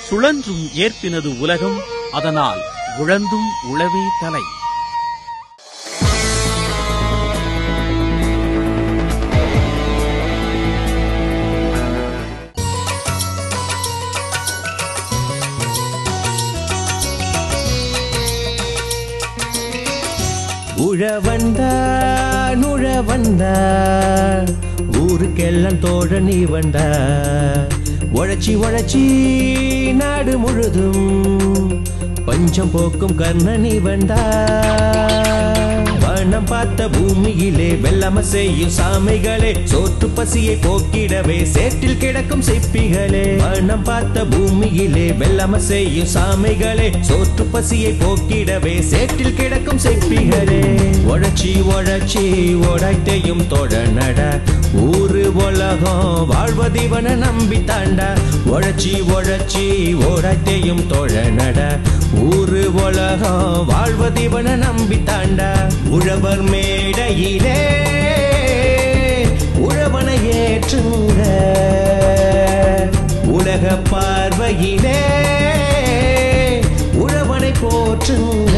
சுழன்றும் ஏற்பினது உலகம், அதனால் உழந்தும் உழவே தலை. உழவந்தார் உழவந்தார் ஊருக்கெல்லாம் தோழ நீ வந்தார். உழைச்சி உழைச்சி நாடு முழுதும் பஞ்சம் போக்கும் கர்ணனி வந்தார். வண்ணம் பார்த்த பூமியிலே வெள்ளம செய்யும் சாமைகளே, சோற்று பசியை போக்கிடவே சேற்றில் கிடக்கும் சிப்பிகளே. வண்ணம் பார்த்த பூமியிலே வெள்ளம செய்யும் சாமைகளே, சோற்று பசியை போக்கிடவே சேற்றில் கிடக்கும் சிப்பிகளே. உழைச்சி உழைச்சி உழைத்தையும் தொடநட, ஊரு உலகம் வாழ்வதிவன நம்பி தாண்டா. உழைச்சி உழைச்சி உழைத்தையும் தொடநட, ஊரு உலகம் வாழ்வதிவன நம்பி தாண்டா. உழவர் மேடையிலே உழவனை ஏற்றுங்க, உலக பார்வையிலே உழவனை போற்றுங்க.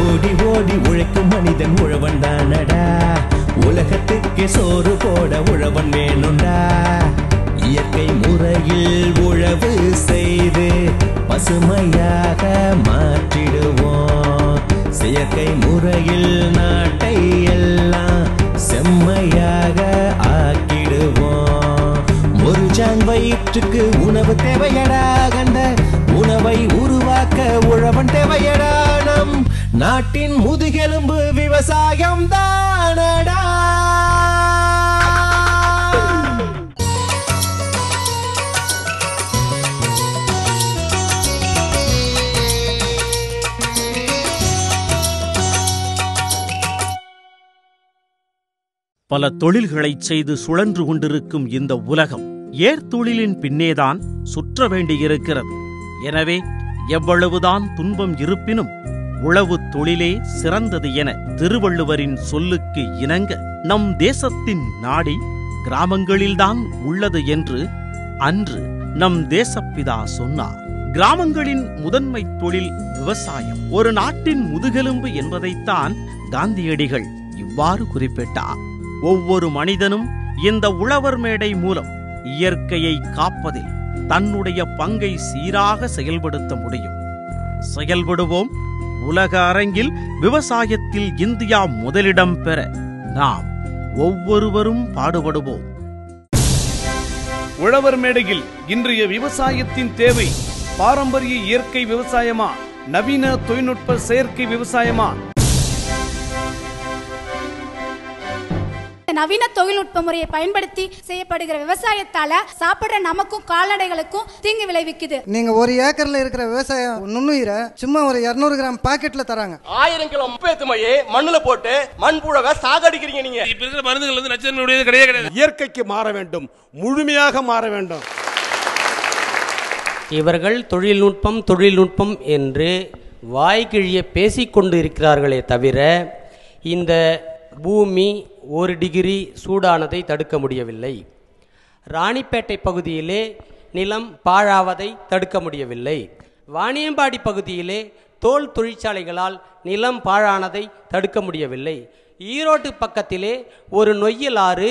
ஓடி ஓடி உழைக்கும் மனிதன் உழவன் தானடா, உலகத்துக்கு சோறு போட உழவன் வேணுண்டா. இயற்கை முறையில் உழவு செய்து பசுமையாக மாற்றிடுவோம். செயற்கை முறையில் நாட்டை எல்லாம் செம்மையாக ஆக்கிடுவோம். ஒரு ஜான் வயிற்றுக்கு உணவு தேவையடா, கண்ட உணவை உருவாக்க உழவன் தேவையடா. நம் நாட்டின் முதுகெலும்பு விவசாயம் தானடா. பல தொழில்களைச் செய்து சுழன்று கொண்டிருக்கும் இந்த உலகம் ஏர்தொழிலின் பின்னேதான் சுற்ற வேண்டியிருக்கிறது. எனவே எவ்வளவுதான் துன்பம் இருப்பினும் உழவு தொழிலே சிறந்தது என திருவள்ளுவரின் சொல்லுக்கு இணங்க நம் தேசத்தின் நாடி கிராமங்களில்தான் உள்ளது என்று அன்று நம் தேசப்பிதா சொன்னார். கிராமங்களின் முதன்மை தொழில் விவசாயம், ஒரு நாட்டின் முதுகெலும்பு என்பதைத்தான் காந்தியடிகள் இவ்வாறு குறிப்பிட்டார். ஒவ்வொரு மனிதனும் இந்த உழவர் மேடை மூலம் இயற்கையை காப்பதில் தன்னுடைய பங்கை சீராக செயல்படுத்த முடியும். செயல்படுவோம். உலக அரங்கில் விவசாயத்தில் இந்தியா முதலிடம் பெற நாம் ஒவ்வொருவரும் பாடுபடுவோம். உழவர் மேடையில் இன்றைய விவசாயத்தின் தேவை பாரம்பரிய இயற்கை விவசாயமா, நவீன தொழில்நுட்ப செயற்கை விவசாயமா? நவீன தொழில்நுட்ப முறையை பயன்படுத்தி செய்யப்படுகிற விவசாயத்தால சாப்பிடுற நமக்கும் கால்நடைகளுக்கும் தீங்கு விளைவிக்குது. நீங்க ஒரு ஏக்கர்ல இருக்கிற விவசாயம் நுண்ணுயிரை சும்மா ஒரு 200 கிராம் பாக்கெட்ல தராங்க. 1000 கிலோ முப்பேத்துமையே மண்ணுல போட்டு மண்புழவை சாகடிக்கிறீங்க. நீங்க இப்ப இருக்கிற மருந்துகள் வந்து நச்சுத்தன்மையுடையது கிடையாது. இயற்கைக்கு மாற வேண்டும், முழுமையாக மாற வேண்டும். இவர்கள் தொழில்நுட்பம் என்று வாய்க்கிழிய பேசிக்கொண்டு இருக்கிறார்களே தவிர இந்த பூமி 1 டிகிரி சூடானதை தடுக்க முடியவில்லை. ராணிப்பேட்டை பகுதியிலே நிலம் பாழாவதை தடுக்க முடியவில்லை. வாணியம்பாடி பகுதியிலே தோல் தொழிற்சாலைகளால் நிலம் பாழானதை தடுக்க முடியவில்லை. ஈரோட்டு பக்கத்திலே ஒரு நொய்யல் ஆறு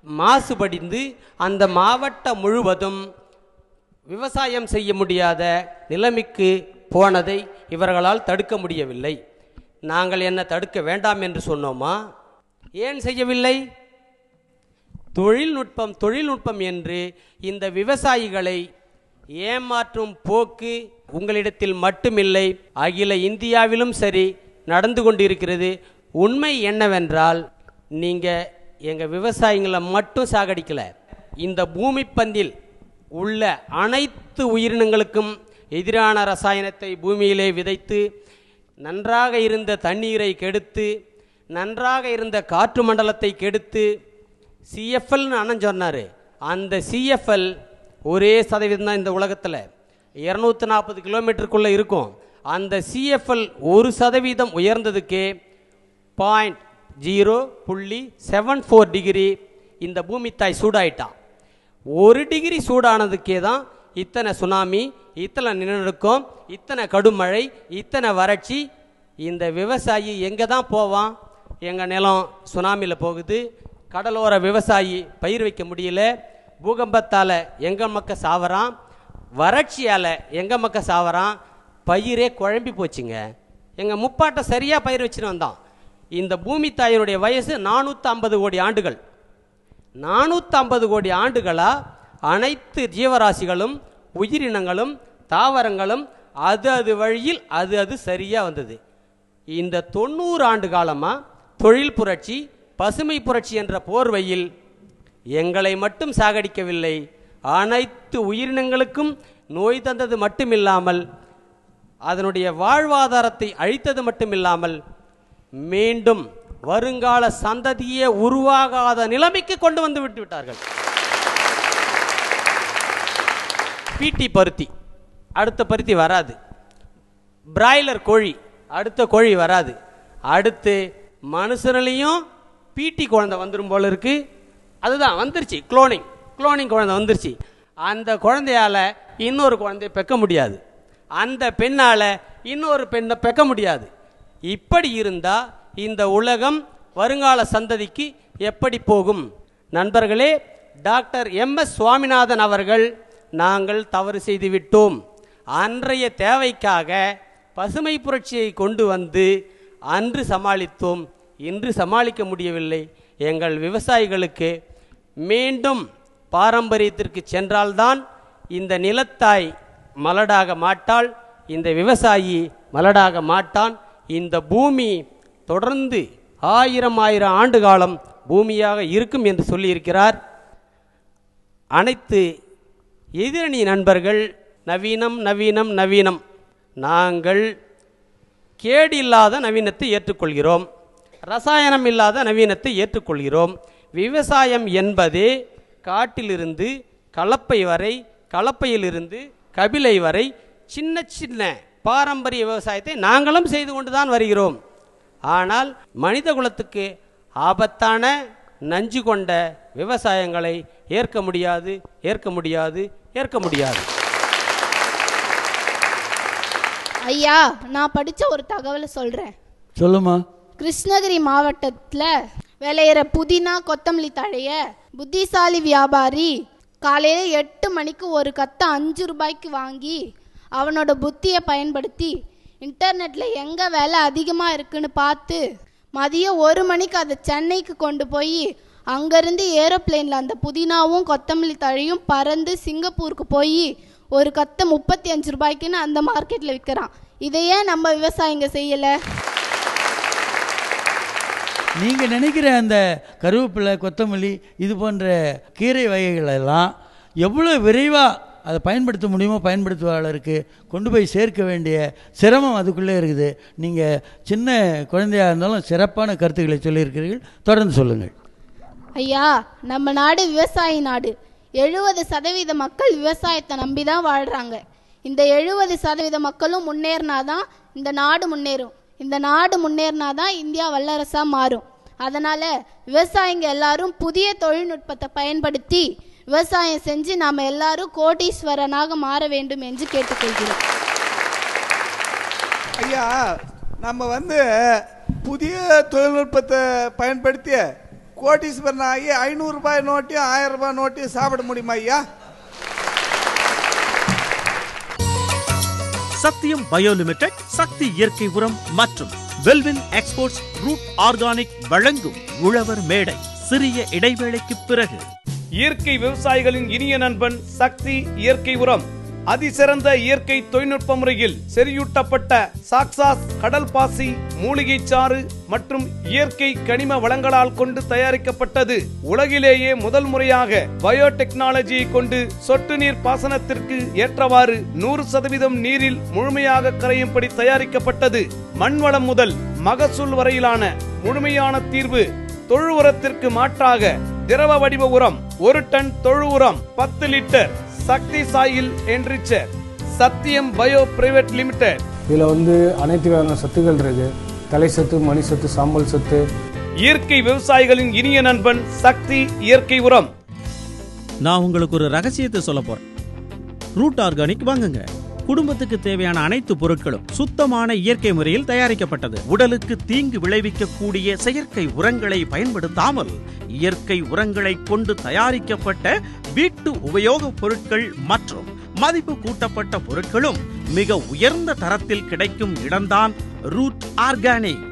மாசுபடிந்து அந்த மாவட்டம் முழுவதும் விவசாயம் செய்ய முடியாத நிலைமைக்கு போனதை இவர்களால் தடுக்க முடியவில்லை. நாங்கள் என்ன தடுக்க வேண்டாம் என்று சொன்னோமா? ஏன் செய்யவில்லை? தொழில்நுட்பம் என்று இந்த விவசாயிகளை ஏமாற்றும் போக்கு உங்களிடத்தில் மட்டுமில்லை, அகில இந்தியாவிலும் சரி நடந்து கொண்டிருக்கிறது. உண்மை என்னவென்றால் நீங்கள் எங்கள் விவசாயிகளை மட்டும் சாகடிக்கல, இந்த பூமி பந்தில் உள்ள அனைத்து உயிரினங்களுக்கும் எதிரான ரசாயனத்தை பூமியிலே விதைத்து நன்றாக இருந்த தண்ணீரை கெடுத்து நன்றாக இருந்த காற்று மண்டலத்தை கெடுத்து சிஎஃப்எல்னு அண்ணன் சொன்னார். அந்த சிஎஃப்எல் ஒரே சதவீதம் தான் இந்த உலகத்தில் 240 கிலோமீட்டருக்குள்ளே இருக்கும். அந்த சிஎஃப்எல் 1% உயர்ந்ததுக்கே 0.74 டிகிரி இந்த பூமி தாய் சூடாயிட்டான். 1 டிகிரி சூடானதுக்கே தான் இத்தனை சுனாமி, இத்தனை நிலநடுக்கம், இத்தனை கடுமழை, இத்தனை வறட்சி. இந்த விவசாயி எங்கே தான் போவான்? எங்கள் நிலம் சுனாமியில் போகுது, கடலோர விவசாயி பயிர் வைக்க முடியல, பூகம்பத்தால் எங்கள் மக்கள் சாவறான், வறட்சியால் எங்கள் மக்கள் சாவறான், பயிரே குழம்பி போச்சுங்க. எங்கள் முப்பாட்டை சரியாக பயிர் வச்சுன்னு வந்தான். இந்த பூமி தாயினுடைய வயசு 450 கோடி ஆண்டுகள். 450 கோடி ஆண்டுகளாக அனைத்து ஜீவராசிகளும் உயிரினங்களும் தாவரங்களும் அது வழியில் அது சரியாக வந்தது. இந்த 90 ஆண்டு காலமாக தொழில் புரட்சி, பசுமை புரட்சி என்ற போர்வையில் எங்களை மட்டும் சாகடிக்கவில்லை, அனைத்து உயிரினங்களுக்கும் நோய் தந்தது மட்டுமில்லாமல் அதனுடைய வாழ்வாதாரத்தை அழித்தது மட்டுமில்லாமல் மீண்டும் வருங்கால சந்ததியே உருவாகாத நிலைமைக்கு கொண்டு வந்து விட்டு விட்டார்கள். பீட்டி பருத்தி, அடுத்த பருத்தி வராது. பிராய்லர் கோழி, அடுத்த கோழி வராது. அடுத்து மனுஷனிலையும் பீட்டி குழந்தை வந்துடும் போல இருக்கு. அதுதான் வந்துருச்சு, குளோனிங் குழந்தை வந்துருச்சு. அந்த குழந்தையால் இன்னொரு குழந்தைய பெக்க முடியாது, அந்த பெண்ணால் இன்னொரு பெண்ணை பெக்க முடியாது. இப்படி இருந்தால் இந்த உலகம் வருங்கால சந்ததிக்கு எப்படி போகும்? நண்பர்களே, டாக்டர் MS சுவாமிநாதன் அவர்கள், நாங்கள் தவறு செய்து விட்டோம், அன்றைய தேவைக்காக பசுமை புரட்சியை கொண்டு வந்து அன்று சமாளித்தோம், இன்று சமாளிக்க முடியவில்லை. எங்கள் விவசாயிகளுக்கு மீண்டும் பாரம்பரியத்திற்கு சென்றால்தான் இந்த நிலத்தாய் மலடாக மாட்டாள், இந்த விவசாயி மலடாக மாட்டான். இந்த பூமி தொடர்ந்து 1000 ஆண்டு காலம் பூமியாக இருக்கும் என்று சொல்லியிருக்கிறார். அனைத்து எதிரணி நண்பர்கள் நவீனம் நவீனம் நவீனம், நாங்கள் கேடு இல்லாத நவீனத்தை ஏற்றுக்கொள்கிறோம், ரசாயனம் இல்லாத நவீனத்தை ஏற்றுக்கொள்கிறோம். விவசாயம் என்பதே காட்டிலிருந்து கலப்பை வரை, கலப்பையிலிருந்து கபிலை வரை சின்ன சின்ன பாரம்பரிய விவசாயத்தை நாங்களும் செய்து கொண்டு தான் வருகிறோம். ஆனால் மனித குலத்துக்கு ஆபத்தான நஞ்சு கொண்ட விவசாயங்களை ஏற்க முடியாது, ஏற்க முடியாது, ஏற்க முடியாது. ஐயா, நான் படித்த ஒரு தகவலை சொல்கிறேன். சொல்லுமா. கிருஷ்ணகிரி மாவட்டத்தில் விளையிற புதினா கொத்தமல்லி தழைய புத்திசாலி வியாபாரி காலையில் 8 மணிக்கு ஒரு கத்தை 5 ரூபாய்க்கு வாங்கி அவனோட புத்தியை பயன்படுத்தி இன்டர்நெட்டில் எங்கே விலை அதிகமாக இருக்குன்னு பார்த்து மதியம் 1 மணிக்கு அதை சென்னைக்கு கொண்டு போய் அங்கேருந்து ஏரோப்ளேனில் அந்த புதினாவும் கொத்தமல்லி தழையும் பறந்து சிங்கப்பூருக்கு போய் ஒரு கத்தை 35 ரூபாய்க்குன்னு அந்த மார்க்கெட்டில் விற்கிறான். இதையே நம்ம விவசாயிங்க செய்யலை. நீங்கள் நினைக்கிற அந்த கருவேப்பிலை, கொத்தமல்லி, இது போன்ற கீரை வகைகளெல்லாம் எவ்வளோ விரைவாக அதை பயன்படுத்த முடியுமோ பயன்படுத்துவாளருக்கு கொண்டு போய் சேர்க்க வேண்டிய சிரமம் அதுக்குள்ளே இருக்குது. நீங்கள் சின்ன குழந்தையாக இருந்தாலும் சிறப்பான கருத்துக்களை சொல்லியிருக்கிறீர்கள், தொடர்ந்து சொல்லுங்கள். ஐயா, நம்ம நாடு விவசாய நாடு. 70% மக்கள் விவசாயத்தை நம்பி தான் வாழ்கிறாங்க. இந்த 70% மக்களும் முன்னேறினாதான் இந்த நாடு முன்னேறும். இந்த நாடு முன்னேறினாதான் இந்தியா வல்லரசாக மாறும். அதனால் விவசாயிங்க எல்லாரும் புதிய தொழில்நுட்பத்தை பயன்படுத்தி விவசாயம் செஞ்சு நாம் எல்லாரும் கோடீஸ்வரனாக மாற வேண்டும் என்று கேட்டுக்கொள்கிறோம். ஐயா, நம்ம புதிய தொழில்நுட்பத்தை பயன்படுத்தி கோடீஸ்வரன் ஆகி 500 ரூபாய் நோட்டையும் 1000 ரூபாய் நோட்டையும் சாப்பிட முடியுமா ஐயா? சத்தியம் பயோ லிமிடெட், சக்தி இயற்கை உரம் மற்றும் வெல்வின் எக்ஸ்போர்ட்ஸ் ரூட் ஆர்கானிக் வழங்கும் உழவர் மேடை. சிறிய இடைவேளைக்கு பிறகு இயற்கை விவசாயிகளின் இனிய நண்பன் சக்தி இயற்கை உரம் அதிசிறந்த இயற்கை தொழில்நுட்ப முறையில் செறியூட்டப்பட்ட சாக்சாஸ் கடல் பாசி, மூலிகை சாறு மற்றும் இயற்கை கனிம வளங்களால் கொண்டு தயாரிக்கப்பட்டது. உலகிலேயே முதல் முறையாக பயோடெக்னாலஜியை கொண்டு சொட்டு நீர் பாசனத்திற்கு ஏற்றவாறு 100% நீரில் முழுமையாக கரையும்படி தயாரிக்கப்பட்டது. மண்வளம் முதல் மகசூல் வரையிலான முழுமையான தீர்வு. தொழு உரத்திற்கு மாற்றாக திரவ வடிவ உரம் 1 டன் தொழு உரம் 10 லிட்டர் சக்தி சாயில் என்ரிச்சர். சத்தியம் பயோ பிரைவேட் லிமிடெட். இதில் அனைத்து வகையான சத்துக்கள் இருக்கு. தலை சத்து, மணி சத்து, சாம்பல் சத்து. இயற்கை விவசாயிகளின் இனிய நண்பன் சக்தி இயற்கை உரம். நான் உங்களுக்கு ஒரு ரகசியத்தை சொல்ல போறேன். ரூட் ஆர்கானிக் வாங்குங்க. குடும்பத்துக்கு தேவையான அனைத்து பொருட்களும் சுத்தமான இயற்கை முறையில் தயாரிக்கப்பட்டது. உடலுக்கு தீங்கு விளைவிக்கக்கூடிய செயற்கை உரங்களை பயன்படுத்தாமல் இயற்கை உரங்களை கொண்டு தயாரிக்கப்பட்ட வீட்டு உபயோகப் பொருட்கள் மற்றும் மதிப்பு கூட்டப்பட்ட பொருட்களும் மிக உயர்ந்த தரத்தில் கிடைக்கும் இடம்தான் ரூட் ஆர்கானிக்.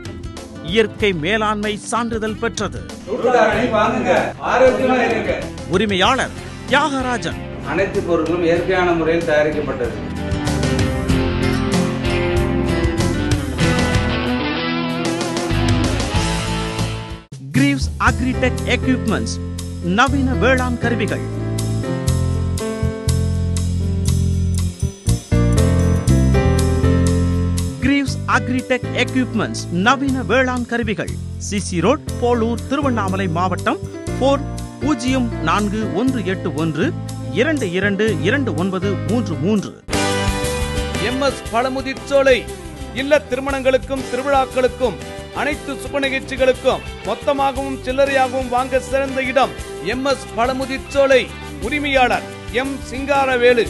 இயற்கை மேலாண்மை சான்றிதழ் பெற்றது. உரிமையாளர் தியாகராஜன். அனைத்து பொருட்களும் இயற்கையான முறையில் தயாரிக்கப்பட்டது. கிரீவ்ஸ் அக்ரிடெக் எக்யூப்மெண்ட்ஸ், நவீன வேளாண் கருவிகள். கிரீவ்ஸ் அக்ரிடெக் எக்யூப்மெண்ட்ஸ், நவீன வேளாண் கருவிகள். சிசி ரோட், போலூர், திருவண்ணாமலை மாவட்டம். 404181222933. MS பழமுதிர்ச்சோலை. இல்ல திருமணங்களுக்கும் திருவிழாக்களுக்கும் அனைத்து சுப நிகழ்ச்சிகளுக்கும் மொத்தமாகவும் சில்லறையாகவும் வாங்க சிறந்த இடம் MS பழமுதிர்ச்சோலை. உரிமையாளர் M Singaravelu.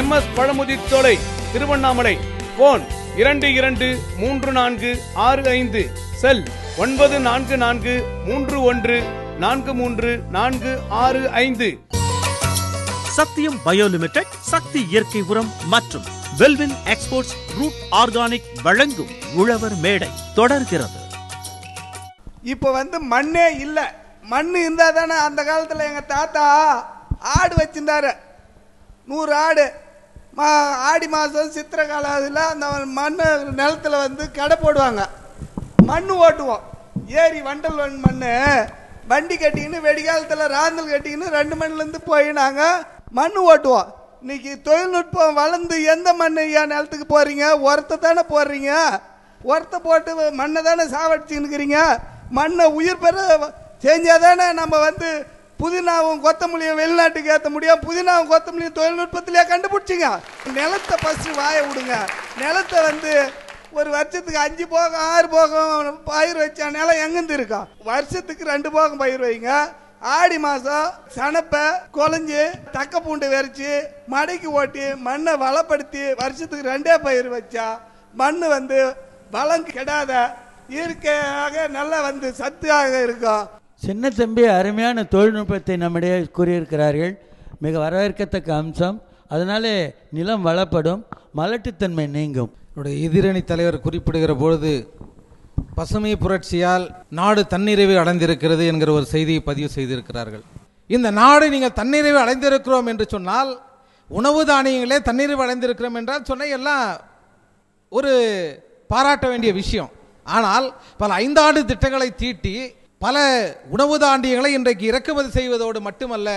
MS Pazhamudircholai, Tiruvannamalai. Phone 223465. செல் 9443143465. சத்தியம் பயோ லிமிடெட், சக்தி இயற்கை உரம் மற்றும் வெல்வின் எக்ஸ்போர்ட்ஸ் ரூட் ஆர்கானிக் வழங்கும் உழவர் மேடை தொடர்கிறது. இப்போ மண்ணே இல்ல. மண்ணு இருந்தா தானே. அந்த காலத்துல எங்க தாத்தா ஆடு வச்சிருந்தாரு, 100 ஆடு. ஆடி மாதம் சித்திரை காலத்தில் அந்த மண் நிலத்தில் கடை போடுவாங்க. மண் ஓட்டுவோம். ஏரி வண்டல் மண் வண்டி கட்டிக்கின்னு வெடிகாலத்தில் ராந்தல் கட்டிக்கின்னு 2 மணிலேருந்து போய் நாங்கள் மண் ஓட்டுவோம். இன்னைக்கு தொழில்நுட்பம் வளர்ந்து எந்த மண் நிலத்துக்கு போகிறீங்க? உரத்தை தானே போடுறீங்க. உரத்தை போட்டு மண்ணை தானே சாவடிச்சுன்னுக்கிறீங்க. மண்ணை உயிர் பெற செஞ்சால் தானே நம்ம புதினாவும் கொத்தமல்லியும் வெளிநாட்டுக்கு ஏற்ற முடியும். புதினாவும் கொத்தமல்லியும் தொழில்நுட்பத்திலேயே கண்டுபிடிச்சிங்க. நிலத்தை ஃபஸ்ட்டு வாய விடுங்க. நிலத்தை ஒரு வருஷத்துக்கு 5 போகம் 6 போகம் பயிர் வச்சா நிலம் எங்கேருந்து இருக்கும்? வருஷத்துக்கு 2 போகம் பயிர் வைங்க. ஆடி மாதம் சனப்பை கொலைஞ்சி தக்க பூண்டு வெறிச்சு மடைக்கு ஓட்டி மண்ணை வளப்படுத்தி வருஷத்துக்கு 2 பயிர் வச்சா மண் வளம் கெடாத இயற்கையாக நல்லா சத்தாக இருக்கும். சின்ன தம்பி அருமையான தொழில்நுட்பத்தை நம்மிடையே கூறியிருக்கிறார்கள். மிக வரவேற்கத்தக்க அம்சம். அதனாலே நிலம் வளப்படும், மலட்டுத்தன்மை நீங்கும். எதிரணி தலைவர் குறிப்பிடுகிற பொழுது பசுமை புரட்சியால் நாடு தன்னிறைவு அடைந்திருக்கிறது என்கிற ஒரு செய்தியை பதிவு செய்திருக்கிறார்கள். இந்த நாடு நீங்கள் தன்னிறைவு அடைந்திருக்கிறோம் என்று சொன்னால், உணவு தானியங்களே தன்னிறைவு அடைந்திருக்கிறோம் என்றால் சொன்ன எல்லாம் ஒரு பாராட்ட வேண்டிய விஷயம். ஆனால் பல 5 ஆண்டு திட்டங்களை தீட்டி பல உணவு தானியங்களை இன்றைக்கு இறக்குமதி செய்வதோடு மட்டுமல்ல,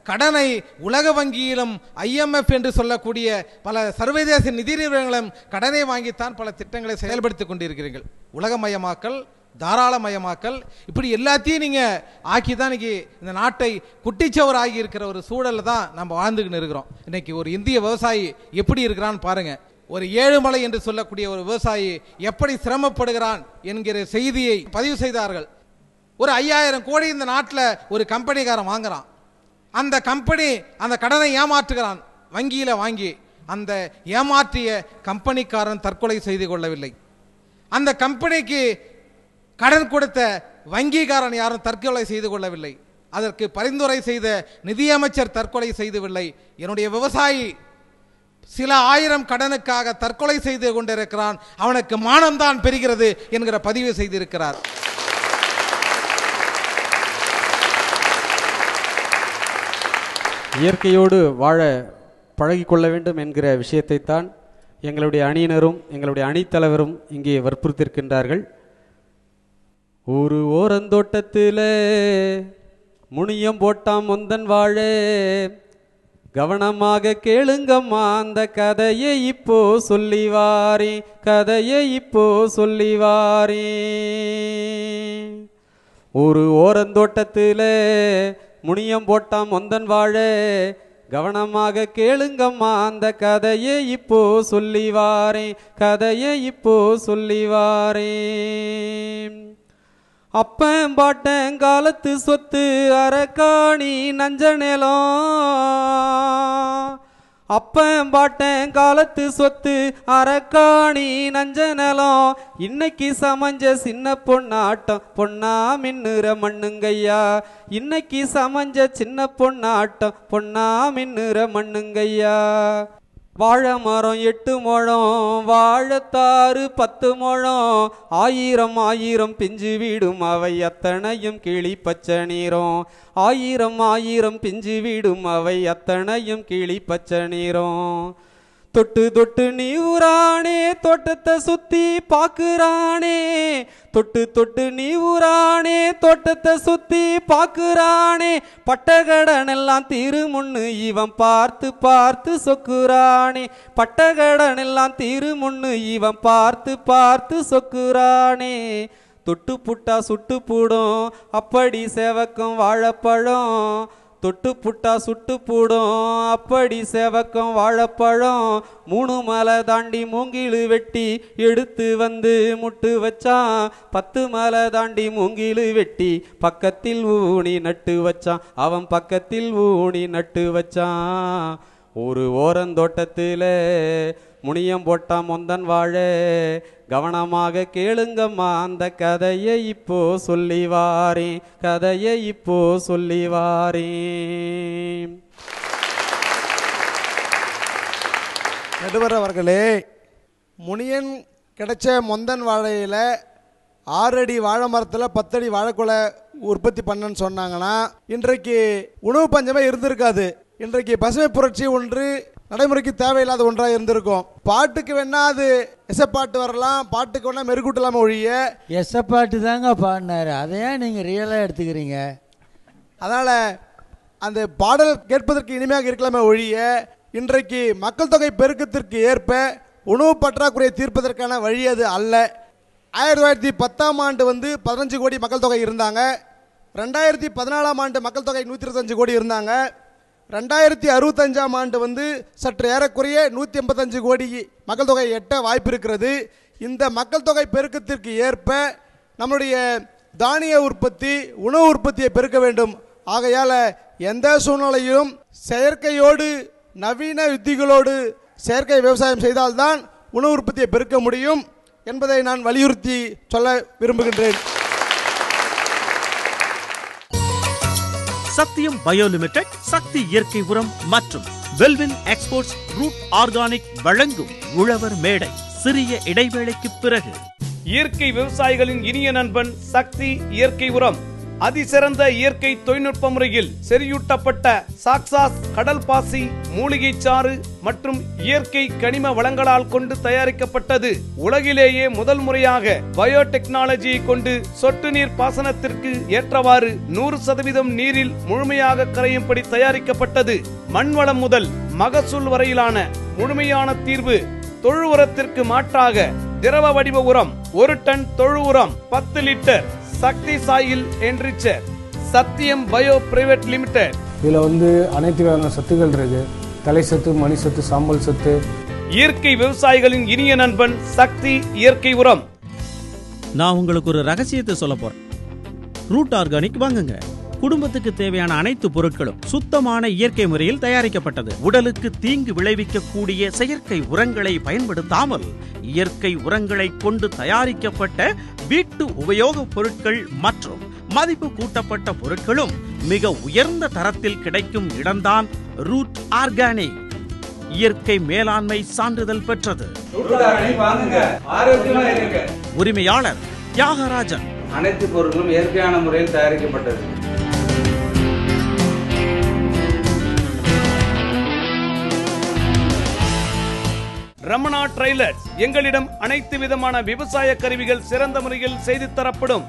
கடனை உலக வங்கியிலும் IMF என்று சொல்லக்கூடிய பல சர்வதேச நிதி நிறுவனங்களும் கடனை வாங்கித்தான் பல திட்டங்களை செயல்படுத்திக் கொண்டிருக்கிறீர்கள். உலகமயமாக்கல், தாராளமயமாக்கல், இப்படி எல்லாத்தையும் நீங்கள் ஆக்கி தான் இன்னைக்கு இந்த நாட்டை குட்டிச்சவர் ஆகி இருக்கிற ஒரு சூழலில் தான் நம்ம வாழ்ந்துக்கிட்டு இருக்கிறோம். இன்னைக்கு ஒரு இந்திய விவசாயி எப்படி இருக்கிறான்னு பாருங்க. ஒரு ஏழுமலை என்று சொல்லக்கூடிய ஒரு விவசாயி எப்படி சிரமப்படுகிறான் என்கிற செய்தியை பதிவு செய்தார்கள். ஒரு 5000 கோடி இந்த நாட்டில் ஒரு கம்பெனிக்காரன் வாங்குறான். அந்த கம்பெனி அந்த கடனை ஏமாற்றுகிறான் வங்கியில் வாங்கி. அந்த ஏமாற்றிய கம்பெனிக்காரன் தற்கொலை செய்து கொள்ளவில்லை. அந்த கம்பெனிக்கு கடன் கொடுத்த வங்கிக்காரன் யாரும் தற்கொலை செய்து கொள்ளவில்லை. அதற்கு பரிந்துரை செய்த நிதியமைச்சர் தற்கொலை செய்துவில்லை. என்னுடைய விவசாயி சில 1000 கடனுக்காக தற்கொலை செய்து கொண்டிருக்கிறான், அவனுக்கு மானம்தான் பெறுகிறது என்கிற பதிவு செய்திருக்கிறார். இயற்கையோடு வாழ பழகிக்கொள்ள வேண்டும் என்கிற விஷயத்தை தான் எங்களுடைய அணியினரும் எங்களுடைய அணித்தலைவரும் இங்கே வற்புறுத்திருக்கின்றார்கள். ஒரு ஓரந்தோட்டத்தில் முனியம் போட்டாம் முந்தன் வாழ, கவனமாக கேளுங்கம்மா அந்த கதையை இப்போ சொல்லிவாரே, கதையை இப்போ சொல்லிவாரே. ஒரு ஓரந்தோட்டத்தில் முனியம் போட்டாம் முந்தன் வாழ, கவனமாக கேளுங்கம்மா அந்த கதையை இப்போ சொல்லி வாரேன், கதையை இப்போ சொல்லி வாரேன். அப்பன் பாட்டன் காலத்து சொத்து அரக்காணி நஞ்ச நிலம், அப்பன் பாட்டன் காலத்து சொத்து அரக்காணி நஞ்ச நிலம், இன்னைக்கு சமஞ்ச சின்ன பொண்ணாட்டம் பொன்னா மின்னுற மண்ணுங்கய்யா, இன்னைக்கு சமஞ்ச சின்ன பொண்ணாட்டம் பொன்னா மின்னுற மண்ணுங்கய்யா. வாழை மரம் 8 முழம், வாழைத்தாறு 10 முழம், 1000 1000 பிஞ்சு வீடும் அவை அத்தனையும் கிளி பச்சை நீரம், 1000 1000 பிஞ்சு வீடும் அவை அத்தனையும் கிளி பச்சை நீரம். தொட்டு தொட்டு நீ ஊரானே தோட்டத்தை சுத்தி பாக்குறானே, தொட்டு தொட்டு நீ ஊரானே தோட்டத்தை சுத்தி பாக்குறானே, பட்டகடன் எல்லாம் தீருமுன்னு இவன் பார்த்து பார்த்து சொக்குறானே, பட்டகடன் எல்லாம் தீருமுன்னு இவன் பார்த்து பார்த்து சொக்குறானே. தொட்டு புட்டா சுட்டு பூடும் அப்படி சேவக்கம் வாழைப்பழம், தொட்டு புட்டா சுட்டு பூடும் அப்படி சேவக்கம் வாழைப்பழம், 3 மலை தாண்டி மூங்கிலு வெட்டி எடுத்து வந்து முட்டு வச்சான், 10 மலை தாண்டி மூங்கிலு வெட்டி பக்கத்தில் ஊனி நட்டு வச்சான், அவன் பக்கத்தில் ஊனி நட்டு வச்சான். ஒரு ஓரந்தோட்டத்தில் முனியம் போட்டான் மொந்தன் வாழ, கவனமாக கேளுங்கம்மா அந்த கதையை இப்போ சொல்லி வாரேன், கதையை இப்போ சொல்லி வாரேன். நடுவர் அவர்களே, முனியன் கிடைச்ச மொந்தன் வாழையில் 6 அடி வாழை மரத்தில் 10 அடி வாழைக்குலை உற்பத்தி பண்ணன்னு சொன்னாங்கன்னா இன்றைக்கு உணவு பஞ்சமே இருந்திருக்காது. இன்றைக்கு பசுமை புரட்சி ஒன்று நடைமுறைக்கு தேவையில்லாத ஒன்றாக இருந்திருக்கும். பாட்டுக்கு வேணா அது எசப்பாட்டு வரலாம், பாட்டுக்கு வேணா மெருகூட்டலாம ஒழிய எசப்பாட்டு தாங்க பாடினாரு, அதையா நீங்கள் ரியலாக எடுத்துக்கிறீங்க? அதனால் அந்த பாடல் கேட்பதற்கு இனிமையாக இருக்கலாமே ஒழிய இன்றைக்கு மக்கள் தொகை பெருக்கத்திற்கு ஏற்ப உணவு பற்றாக்குறையை தீர்ப்பதற்கான வழி அது அல்ல. 1910ஆம் ஆண்டு 15 கோடி மக்கள் தொகை இருந்தாங்க. 2014ஆம் ஆண்டு மக்கள் தொகை 125 கோடி இருந்தாங்க. 2065ஆம் ஆண்டு சற்று ஏறக்குறைய 185 கோடி மக்கள் தொகை எட்ட வாய்ப்பு இருக்கிறது. இந்த மக்கள் தொகை பெருக்கத்திற்கு ஏற்ப நம்முடைய தானிய உற்பத்தி, உணவு உற்பத்தியை பெருக்க வேண்டும். ஆகையால் எந்த சூழ்நிலையும் செயற்கையோடு நவீன யுத்திகளோடு செயற்கை விவசாயம் செய்தால்தான் உணவு உற்பத்தியை பெருக்க முடியும் என்பதை நான் வலியுறுத்தி சொல்ல விரும்புகின்றேன். சத்தியம் பயோ லிமிடெட், சக்தி இயற்கை உரம் மற்றும் வெல்வின் எக்ஸ்போர்ட்ஸ் ரூட் ஆர்கானிக் வழங்கும் உழவர் மேடை. சிறிய இடைவேளைக்கு பிறகு இயற்கை விவசாயிகளின் இனிய நண்பன் சக்தி இயற்கை உரம் அதிசிறந்த இயற்கை தொழில்நுட்ப முறையில் செறியூட்டப்பட்ட சாக்சாஸ் கடல் பாசி, மூலிகை சாறு மற்றும் இயற்கை கனிம வளங்களால் கொண்டு தயாரிக்கப்பட்டது. உலகிலேயே முதல் முறையாக பயோடெக்னாலஜியை கொண்டு சொட்டு நீர் பாசனத்திற்கு ஏற்றவாறு 100% நீரில் முழுமையாக கரையும்படி தயாரிக்கப்பட்டது. மண்வளம் முதல் மகசூல் வரையிலான முழுமையான தீர்வு. தொழு உரத்திற்கு மாற்றாக திரவ வடிவ உரம் 1 டன் தொழு உரம் 10 லிட்டர் சக்தி சாயில் என்ரிச்சர். சத்தியம் பயோ பிரைவேட் லிமிடெட். இதுல அனைத்து வகையான சத்துக்கள் இருக்கு. தலை சத்து, மணி சத்து, சாம்பல் சத்து. இயற்கை விவசாயிகளின் இனிய நண்பன் சக்தி இயற்கை உரம். நான் உங்களுக்கு ஒரு ரகசியத்தை சொல்ல போறேன். ரூட் ஆர்கானிக் வாங்குங்க. குடும்பத்துக்கு தேவையான அனைத்து பொருட்களும் சுத்தமான இயற்கை முறையில் தயாரிக்கப்பட்டது. உடலுக்கு தீங்கு விளைவிக்கக்கூடிய செயற்கை உரங்களை பயன்படுத்தாமல் இயற்கை உரங்களை கொண்டு தயாரிக்கப்பட்ட வீட்டு உபயோகப் பொருட்கள் மற்றும் மதிப்பு கூட்டப்பட்ட பொருட்களும் மிக உயர்ந்த தரத்தில் கிடைக்கும் இடம்தான் ரூட் ஆர்கானிக். இயற்கை மேலாண்மை சான்றிதழ் பெற்றது. உரிமையாளர் தியாகராஜன். அனைத்து பொருட்களும் இயற்கையான முறையில் தயாரிக்கப்பட்டது. ரமணா ட்ரைலர்ஸ். எங்களிடம் அனைத்து விதமான விவசாய கருவிகள் சிறந்த முறையில் செய்து தரப்படும்.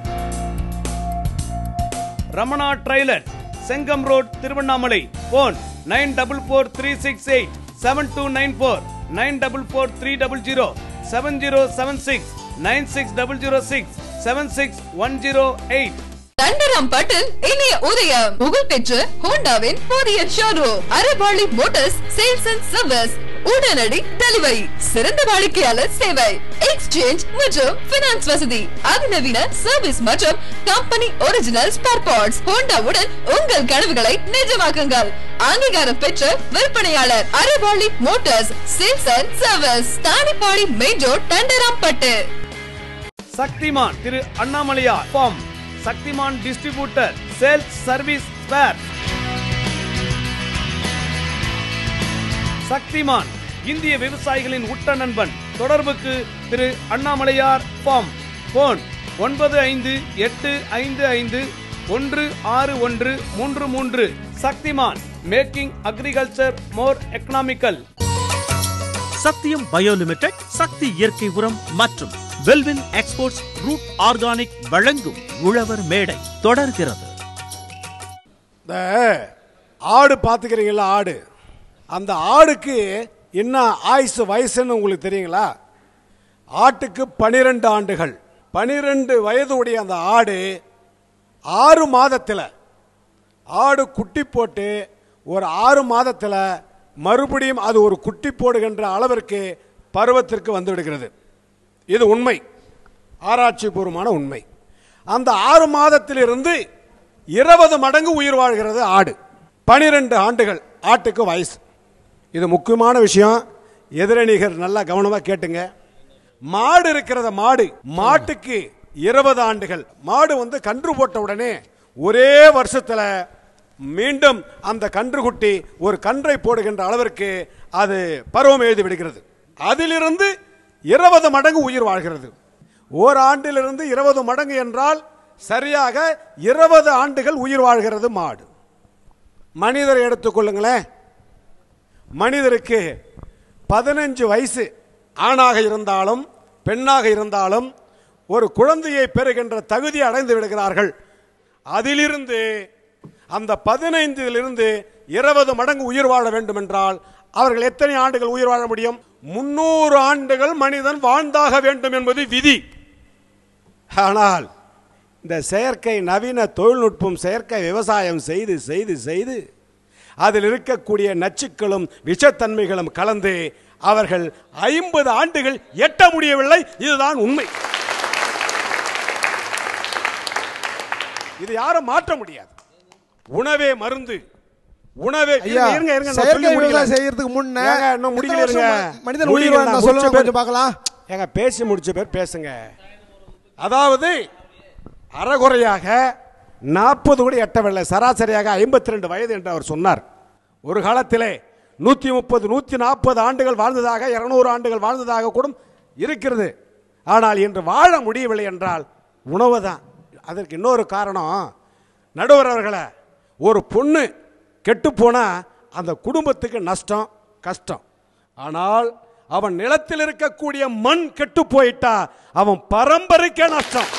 Ramana trailers, Chengam road, Tiruvannamalai. Phone 9443687294, 944300 7076, 96006 76108. தண்டராம்பட்டில் இணைய உதயம் புகழ் பெற்ற ஹோண்டாவின் புதிய showroom Arabali motors sales and service. உடனடி டெலிவரி, சிறந்த வாடிக்கையாளர் சேவை, எக்ஸ்சேஞ்ச் மற்றும் பினான்ஸ் வசதி, அதிநவீன சர்வீஸ் மற்றும் கம்பெனி ஒரிஜினல் ஸ்பேர் பார்ட்ஸ். ஹோண்டாவுடன் உங்கள் கனவுகளை நிஜமாக்குங்கள். அங்கீகாரம் பெற்ற விற்பனையாளர் Arabali motors sales and service, Thanipadi main road, Thandarampattu. Shaktiman Thiru Annamalaiyar farm, Shaktiman distributor, sales service spare. Shaktiman இந்திய விவசாயிகளின் உட்ட நண்பன். தொடர்புக்கு Thiru Annamalaiyar farm. Phone 9585516133. Shaktiman making agriculture more economical. Sathyam bio limited, Sakthi இயற்கை உரம் மற்றும் வெல்வின் எக்ஸ்போர்ட்ஸ் ரூட் ஆர்கானிக் வழங்கும் உழவர் மேடை தொடர்கிறது. இந்த ஆடு பார்த்துக்கிறீங்களா? ஆடு, அந்த ஆடுக்கு என்ன ஆயுசு வயசுன்னு உங்களுக்கு தெரியுங்களா? ஆட்டுக்கு 12 ஆண்டுகள். 12 வயதுடைய அந்த ஆடு 6 மாதத்தில், ஆடு குட்டி போட்டு ஒரு 6 மாதத்தில் மறுபடியும் அது ஒரு குட்டி போடுகின்ற அளவிற்கு பருவத்திற்கு வந்து விடுகிறது. இது உண்மை, ஆராய்ச்சி பூர்வமான உண்மை. அந்த 6 மாதத்திலிருந்து 20 மடங்கு உயிர் வாழ்கிறது ஆடு. 12 ஆண்டுகள் ஆட்டுக்கு வயசு. இது முக்கியமான விஷயம். எதிரணிகர் நல்லா கவனமாக கேட்டுங்க. மாடு இருக்கிறத, மாட்டுக்கு 20 ஆண்டுகள். மாடு வந்து கன்று போட்ட உடனே ஒரே வருஷத்தில் மீண்டும் அந்த கன்றுக்குட்டி ஒரு கன்றை போடுகின்ற அளவிற்கு அது பருவம் எழுதி விடுகிறது. அதிலிருந்து 20 மடங்கு உயிர் வாழ்கிறது. ஓராண்டிலிருந்து 20 மடங்கு என்றால் சரியாக 20 ஆண்டுகள் உயிர் வாழ்கிறது மாடு. மனிதரை எடுத்துக்கொள்ளுங்களேன். மனிதருக்கு 15 வயசு ஆணாக இருந்தாலும் பெண்ணாக இருந்தாலும் ஒரு குழந்தையை பெறுகின்ற தகுதி அடைந்து விடுகிறார்கள். அதிலிருந்து அந்த 15 20 மடங்கு உயிர் வாழ வேண்டும் என்றால் அவர்கள் எத்தனை ஆண்டுகள் உயிர் வாழ முடியும்? 300 ஆண்டுகள் மனிதன் வாழ்ந்தாக வேண்டும் என்பது விதி. ஆனால் இந்த செயற்கை நவீன தொழில்நுட்பம், செயற்கை விவசாயம் செய்து செய்து செய்து அதில் இருக்கக்கூடிய நச்சுக்களும் விஷத்தன்மைகளும் கலந்து அவர்கள் 50 ஆண்டுகள் எட்ட முடியவில்லை. இதுதான் உண்மை. இது யாரும் மாற்ற முடியாது. உணவே மருந்து. உணவே செய்யறதுக்கு முன்ன மனிதன் உயிர் கொஞ்சம் பார்க்கலாம். ஏங்க பேசி முடிச்ச பேர் பேசுங்க. அதாவது அறகுறையாக 40 கூட எட்டவில்லை, சராசரியாக 52 வயது என்று அவர் சொன்னார். ஒரு காலத்திலே 130 140 ஆண்டுகள் வாழ்ந்ததாக, 200 ஆண்டுகள் வாழ்ந்ததாக கூட இருக்கிறது. ஆனால் இன்று வாழ முடியவில்லை என்றால் உணவு தான். அதற்கு இன்னொரு காரணம், நடுவர் அவர்களை, ஒரு பொண்ணு கெட்டு போனா அந்த குடும்பத்துக்கு நஷ்டம், கஷ்டம். ஆனால் அவன் நிலத்தில் இருக்கக்கூடிய மண் கெட்டு போயிட்டா அவன் பரம்பரைக்கே நஷ்டம்,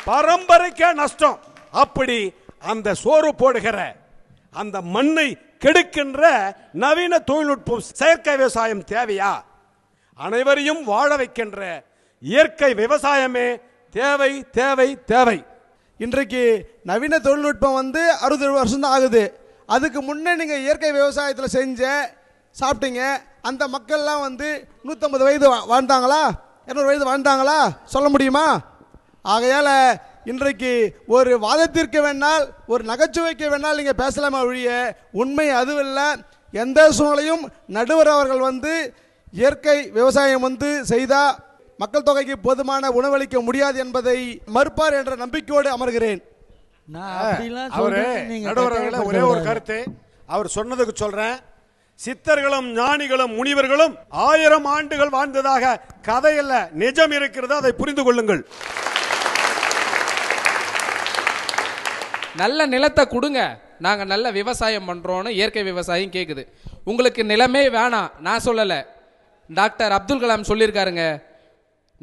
பரம்பரைக்கே நஷ்டம். அப்படி அந்த சோறு போடுகிற அந்த மண்ணை கெடுக்கின்ற நவீன தொழில்நுட்பம், செயற்கை விவசாயம் தேவையா? அனைவரையும் வாழ வைக்கின்ற இயற்கை விவசாயமே தேவை தேவை தேவை. இன்றைக்கு நவீன தொழில்நுட்பம் வந்து 60 வருஷம் தான் ஆகுது. அதுக்கு முன்னே நீங்கள் இயற்கை விவசாயத்தில் செஞ்ச சாப்பிட்டீங்க. அந்த மக்கள்லாம் வந்து 150 வயது வாழ்ந்தாங்களா, 200 வயது வாழ்ந்தாங்களா சொல்ல முடியுமா? ஆகையால் இன்றைக்கு ஒரு வாதத்திற்கு வேணால், ஒரு நகைச்சுவைக்கு வேணால் நீங்கள் பேசலாமா ஒழிய உண்மை அதுவில்லை. எந்த சூழ்நிலையும் நடுவர் அவர்கள் வந்து இயற்கை விவசாயம் வந்து செய்தால் மக்கள் தொகைக்கு போதுமான உணவளிக்க முடியாது என்பதை மறுப்பார் என்ற நம்பிக்கையோடு அமர்கிறேன். ஒரே ஒரு கருத்து அவர் சொன்னதுக்கு சொல்றேன். சித்தர்களும் ஞானிகளும் முனிவர்களும் 1000 ஆண்டுகள் வாழ்ந்ததாக கதையில்ல, நிஜம் இருக்கிறது. அதை புரிந்து கொள்ளுங்கள். நல்ல நிலத்தை கொடுங்க, நாங்க நல்ல விவசாயம் பண்றோம்னு இயற்கை விவசாயம் கேக்குது. உங்களுக்கு நிலமே வேணாம் நான் சொல்லல, டாக்டர் அப்துல் கலாம் சொல்லியிருக்காருங்க.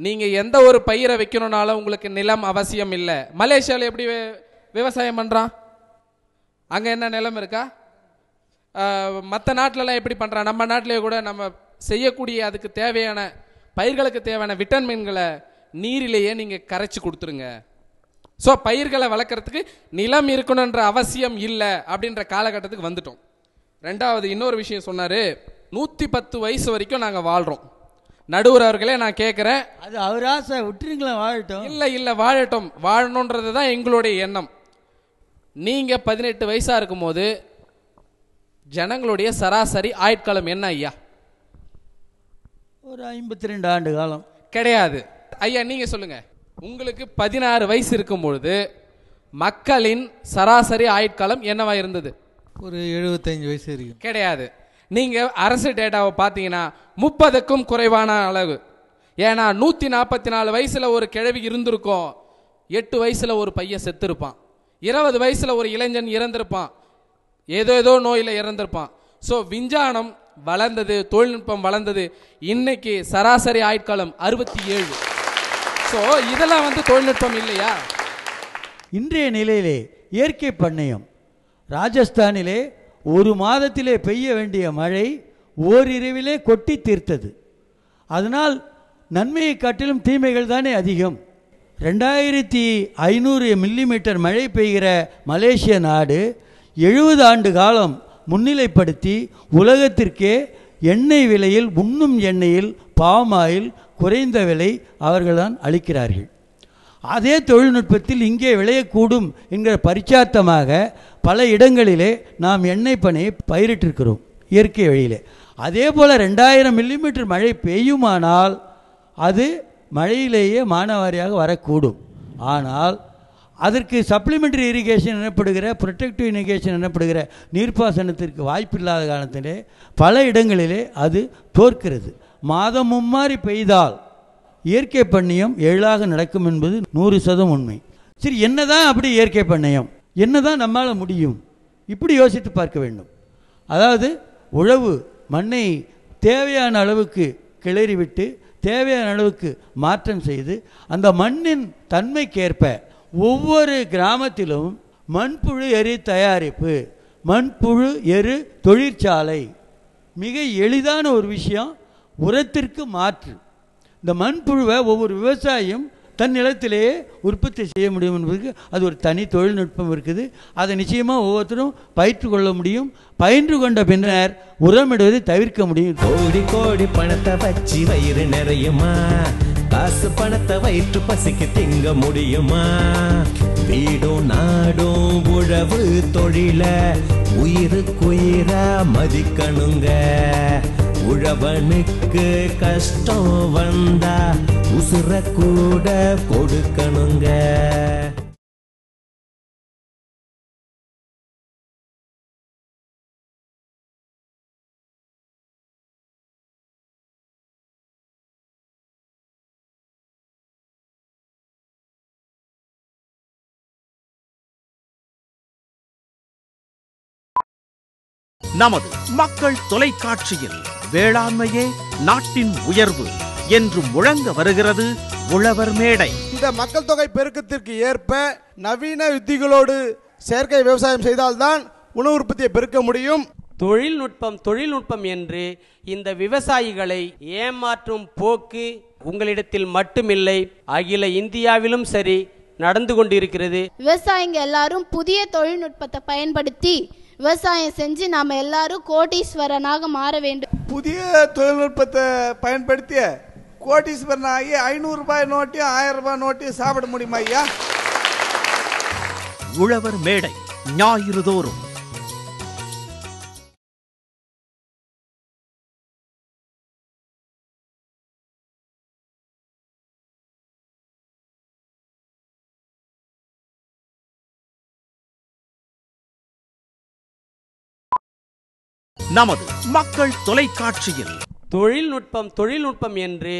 நீங்க எந்த ஒரு பயிரை வைக்கணும்னாலும் உங்களுக்கு நிலம் அவசியம் இல்லை. மலேசியாவில் எப்படி விவசாயம் பண்றான்? அங்க என்ன நிலம் இருக்கா? மற்ற நாட்டிலலாம் எப்படி பண்றான்? நம்ம நாட்டிலே கூட நம்ம செய்யக்கூடிய அதுக்கு தேவையான பயிர்களுக்கு தேவையான விட்டமின்களை நீரிலேயே நீங்கள் கரைச்சி கொடுத்துருங்க. ஸோ பயிர்களை வளர்க்குறதுக்கு நிலம் இருக்கணுன்ற அவசியம் இல்லை அப்படின்ற காலகட்டத்துக்கு வந்துட்டோம். ரெண்டாவது இன்னொரு விஷயம் சொன்னார், 110 வயசு வரைக்கும் நாங்கள் வாழ்கிறோம். நடுவர் அவர்களே நான் கேட்குறேன், அது அவர் ஆசை, விட்டுருங்களா வாழட்டும். இல்லை வாழட்டும், வாழணுன்றது தான் எங்களுடைய எண்ணம். நீங்கள் 18 வயசாக இருக்கும்போது ஜனங்களுடைய சராசரி ஆயுட்காலம் என்ன ஐயா? ஒரு 52 ஆண்டு காலம். கிடையாது ஐயா, நீங்கள் சொல்லுங்கள். உங்களுக்கு 16 வயசு இருக்கும்பொழுது மக்களின் சராசரி ஆயுட்காலம் என்னவா இருந்தது? ஒரு 75 வயசு இருக்கு. கிடையாது. நீங்கள் அரசு டேட்டாவை பார்த்தீங்கன்னா 30க்கும் குறைவான அளவு. ஏன்னா 144 வயசில் ஒரு கிழவி இருந்திருக்கும், 8 வயசில் ஒரு பையன் செத்துருப்பான், 20 வயசில் ஒரு இளைஞன் இறந்திருப்பான், ஏதோ நோயில் இறந்திருப்பான். ஸோ விஞ்ஞானம் வளர்ந்தது, தொழில்நுட்பம் வளர்ந்தது. இன்னைக்கு சராசரி ஆயுட்காலம் 67. ஸோ இதெல்லாம் தொழில்நுட்பம் இல்லையா? இன்றைய நிலையிலே இயற்கை பண்ணையம் ராஜஸ்தானிலே ஒரு மாதத்திலே பெய்ய வேண்டிய மழை ஓரிரவிலே கொட்டி தீர்த்தது. அதனால் நன்மையை காட்டிலும் தீமைகள் தானே அதிகம். 2500 மில்லிமீட்டர் மழை பெய்கிற மலேசிய நாடு 70 ஆண்டு காலம் முன்னிலைப்படுத்தி உலகத்திற்கே எண்ணெய் விலையில், உண்ணும் எண்ணெயில் பாம் ஆயில் குறைந்த விலை அவர்கள்தான் அளிக்கிறார்கள். அதே தொழில்நுட்பத்தில் இங்கே விளையக்கூடும் என்கிற பரிச்சார்த்தமாக பல இடங்களிலே நாம் எண்ணெய் பனையை பயிரிட்டிருக்கிறோம் இயற்கை வழியிலே. அதே போல் 2000 மில்லிமீட்டர் மழை பெய்யுமானால் அது மழையிலேயே மானாவாரியாக வரக்கூடும். ஆனால் அதற்கு சப்ளிமெண்டரி இரிகேஷன் எனப்படுகிற, ப்ரொடெக்டிவ் இரிகேஷன் எனப்படுகிற நீர்ப்பாசனத்திற்கு வாய்ப்பில்லாத காரணத்திலே பல இடங்களிலே அது தோற்கிறது. மாதம் மும்மாறி பெய்தால் இயற்கை பண்ணையம் எழிலாக நடக்கும் என்பது 100% உண்மை. சரி, என்னதான் அப்படி இயற்கை பண்ணையம், என்னதான் நம்மால் முடியும்? இப்படி யோசித்து பார்க்க வேண்டும். அதாவது உழவு மண்ணை தேவையான அளவுக்கு கிளறிவிட்டு தேவையான அளவுக்கு மாற்றம் செய்து அந்த மண்ணின் தன்மைக்கேற்ப ஒவ்வொரு கிராமத்திலும் மண்புழு எரு தயாரிப்பு, மண்புழு எரு தொழிற்சாலை, மிக எளிதான ஒரு விஷயம். உரத்திற்கு மாற்று. இந்த மண்புழுவை ஒவ்வொரு விவசாயியும் தன் நிலத்திலேயே உற்பத்தி செய்ய முடியும் என்பதற்கு அது ஒரு தனி தொழில்நுட்பம் இருக்குது. அதை நிச்சயமாக ஒவ்வொருத்தரும் பயிற்று கொள்ள முடியும். பயின்று கொண்ட பின்னர் உரமிடுவதை தவிர்க்க முடியும். கோடி கோடி பணத்தை வச்சு வயிறு நிறையுமா? காசு பணத்தை வயிற்று பசிக்கு திங்க முடியுமா? வீடும் நாடும் உழவு தொழில உயிருக்குயிரா மதிக்கணுங்க. உழவனுக்கு கஷ்டம் வந்தா உசுர கூட கொடுக்கணுங்க. நமது மக்கள் தொலைக்காட்சியில் வேளாண்மையே நாட்டின் உயர்வு என்று முழங்க வருகிறது உழவர் மேடை. இந்த மக்கள் தொகை பெருக்கத்திற்கு ஏற்ப நவீன யுத்திகளோடு செயற்கை விவசாயம் செய்தால்தான் உணவு உற்பத்தியை பெருக்க முடியும். தொழில்நுட்பம் என்று இந்த விவசாயிகளை ஏமாற்றும் போக்கு உங்களிடத்தில் மட்டுமில்லை, அகில இந்தியாவிலும் சரி நடந்து கொண்டிருக்கிறது. விவசாயிங்க எல்லாரும் புதிய தொழில்நுட்பத்தை பயன்படுத்தி விவசாயம் செஞ்சு நாம எல்லாரும் கோடீஸ்வரனாக மாற வேண்டும். புதிய தொழில்நுட்பத்தை பயன்படுத்தி கோடீஸ்வரன் ஆகி 500 ரூபாய் நோட்டையும் 1000 ரூபாய் நோட்டையும் சாப்பிட முடியுமா ஐயா? உழவர் மேடை ஞாயிறு தோறும். நமது மக்கள் தொலைக்காட்சியில் தொழில்நுட்பம் என்று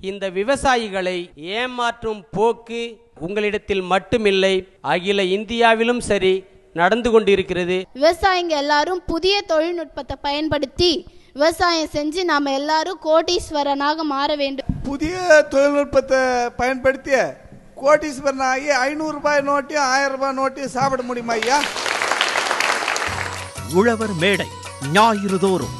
இந்த விவசாயிகளை ஏமாற்றும் போக்கு உங்களிடத்தில் மட்டுமில்லை, அகில இந்தியாவிலும் சரி நடந்து கொண்டிருக்கிறது. விவசாயிங்க எல்லாரும் புதிய தொழில்நுட்பத்தை பயன்படுத்தி விவசாயம் செஞ்சு நாம எல்லாரும் கோடீஸ்வரனாக மாற வேண்டும். புதிய தொழில்நுட்பத்தை பயன்படுத்தி கோடீஸ்வரன் ஆகி 500 ரூபாய் நோட்டையும் 1000 ரூபாய் நோட்டையும் சாப்பிட முடியுமா ஐயா? உழவர் மேடை ஞாயிறு தோறும்.